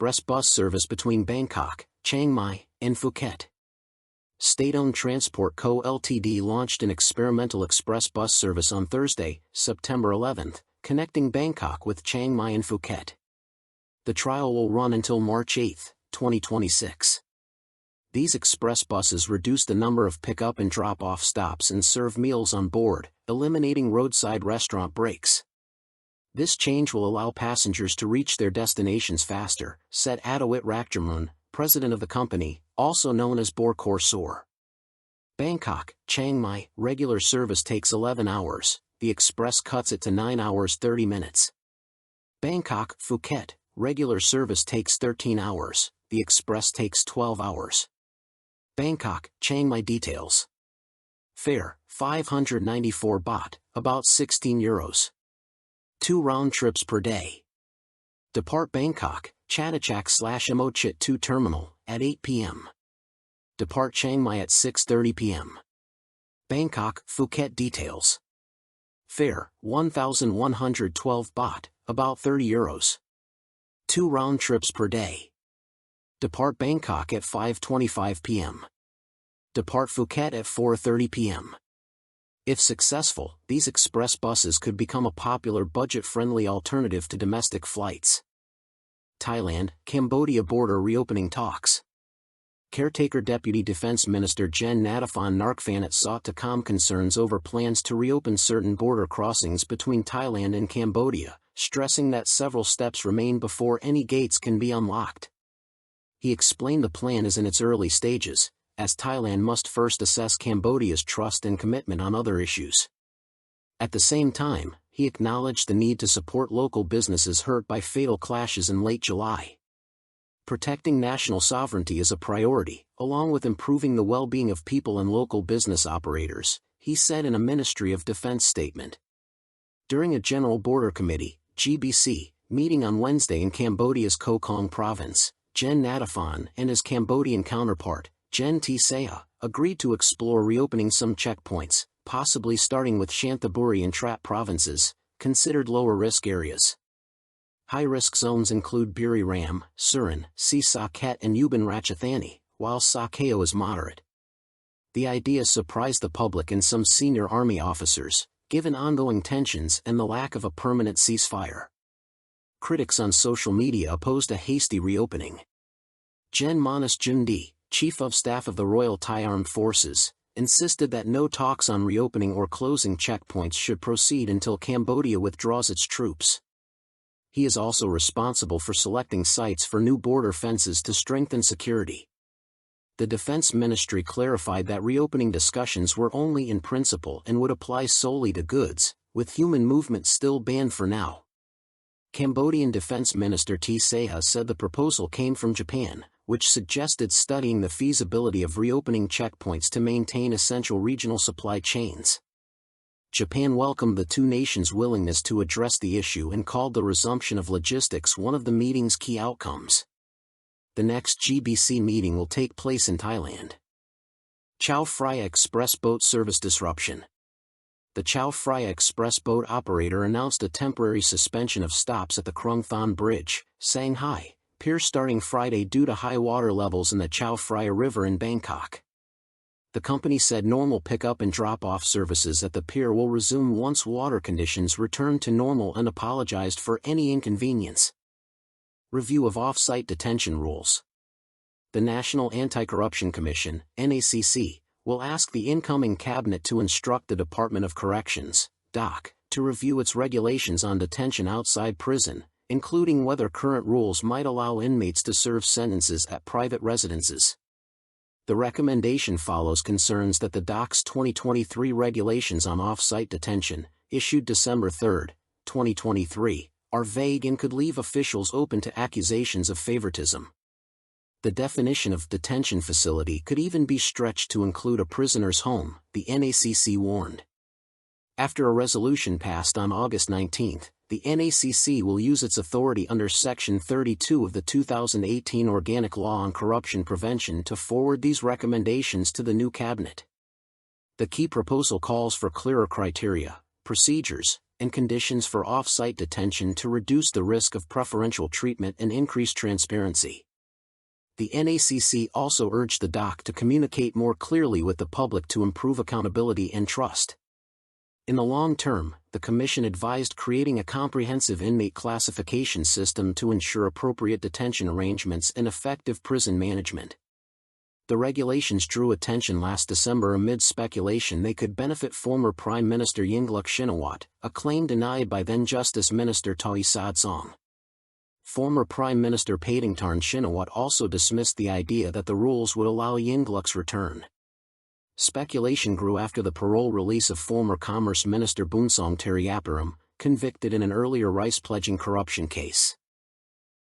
express bus service between Bangkok, Chiang Mai, and Phuket. State-owned Transport Co Ltd launched an experimental express bus service on Thursday, September 11, connecting Bangkok with Chiang Mai and Phuket. The trial will run until March 8, 2026. These express buses reduce the number of pick-up and drop-off stops and serve meals on board, eliminating roadside restaurant breaks. This change will allow passengers to reach their destinations faster, said Adawit Rakjamun, president of the company, also known as Bor Khor Sor. Bangkok, Chiang Mai, regular service takes 11 hours, the express cuts it to 9 hours 30 minutes. Bangkok, Phuket, regular service takes 13 hours, the express takes 12 hours. Bangkok, Chiang Mai details. Fare, 594 baht, about 16 euros. 2 round trips per day. Depart Bangkok, Chathachak/Mochit 2 terminal, at 8 p.m. Depart Chiang Mai at 6:30 p.m. Bangkok, Phuket details. Fare, 1,112 baht, about 30 euros. 2 round trips per day. Depart Bangkok at 5:25 p.m. Depart Phuket at 4:30 p.m. If successful, these express buses could become a popular budget-friendly alternative to domestic flights. Thailand, Cambodia border reopening talks. Caretaker Deputy Defense Minister Gen Nattaphon Narkphanit sought to calm concerns over plans to reopen certain border crossings between Thailand and Cambodia, stressing that several steps remain before any gates can be unlocked. He explained the plan is in its early stages, as Thailand must first assess Cambodia's trust and commitment on other issues. At the same time, he acknowledged the need to support local businesses hurt by fatal clashes in late July. Protecting national sovereignty is a priority, along with improving the well-being of people and local business operators, he said in a Ministry of Defense statement. During a General Border Committee, GBC, meeting on Wednesday in Cambodia's Koh Kong province, Gen Nattaphon and his Cambodian counterpart, Gen T Saya, agreed to explore reopening some checkpoints, possibly starting with Chanthaburi and Trat provinces, considered lower-risk areas. High-risk zones include Buri Ram, Surin, Si Saket and Ubon Ratchathani, while Sakeo is moderate. The idea surprised the public and some senior army officers, given ongoing tensions and the lack of a permanent ceasefire. Critics on social media opposed a hasty reopening. Gen Manas Jundi, Chief of Staff of the Royal Thai Armed Forces, insisted that no talks on reopening or closing checkpoints should proceed until Cambodia withdraws its troops. He is also responsible for selecting sites for new border fences to strengthen security. The Defense Ministry clarified that reopening discussions were only in principle and would apply solely to goods, with human movement still banned for now. Cambodian Defense Minister T. Seha said the proposal came from Japan, which suggested studying the feasibility of reopening checkpoints to maintain essential regional supply chains. Japan welcomed the two nations' willingness to address the issue and called the resumption of logistics one of the meeting's key outcomes. The next GBC meeting will take place in Thailand. Chao Phraya Express Boat Service Disruption. The Chao Phraya Express boat operator announced a temporary suspension of stops at the Krung Thon Bridge, Shanghai, pier starting Friday due to high water levels in the Chao Phraya River in Bangkok. The company said normal pickup and drop-off services at the pier will resume once water conditions return to normal and apologized for any inconvenience. Review of off-site detention rules. The National Anti-Corruption Commission, NACC, will ask the incoming cabinet to instruct the Department of Corrections, DOC, to review its regulations on detention outside prison, including whether current rules might allow inmates to serve sentences at private residences. The recommendation follows concerns that the DOC's 2023 regulations on off-site detention, issued December 3, 2023, are vague and could leave officials open to accusations of favoritism. The definition of detention facility could even be stretched to include a prisoner's home, the NACC warned. After a resolution passed on August 19, the NACC will use its authority under Section 32 of the 2018 Organic Law on Corruption Prevention to forward these recommendations to the new cabinet. The key proposal calls for clearer criteria, procedures, and conditions for off-site detention to reduce the risk of preferential treatment and increase transparency. The NACC also urged the DOC to communicate more clearly with the public to improve accountability and trust. In the long term, the Commission advised creating a comprehensive inmate classification system to ensure appropriate detention arrangements and effective prison management. The regulations drew attention last December amid speculation they could benefit former Prime Minister Yingluck Shinawatra, a claim denied by then-Justice Minister Tawi Sadsong. Former Prime Minister Paetongtarn Shinawatra also dismissed the idea that the rules would allow Yingluck's return. Speculation grew after the parole release of former Commerce Minister Boonsong Teriaparam, convicted in an earlier rice pledging corruption case.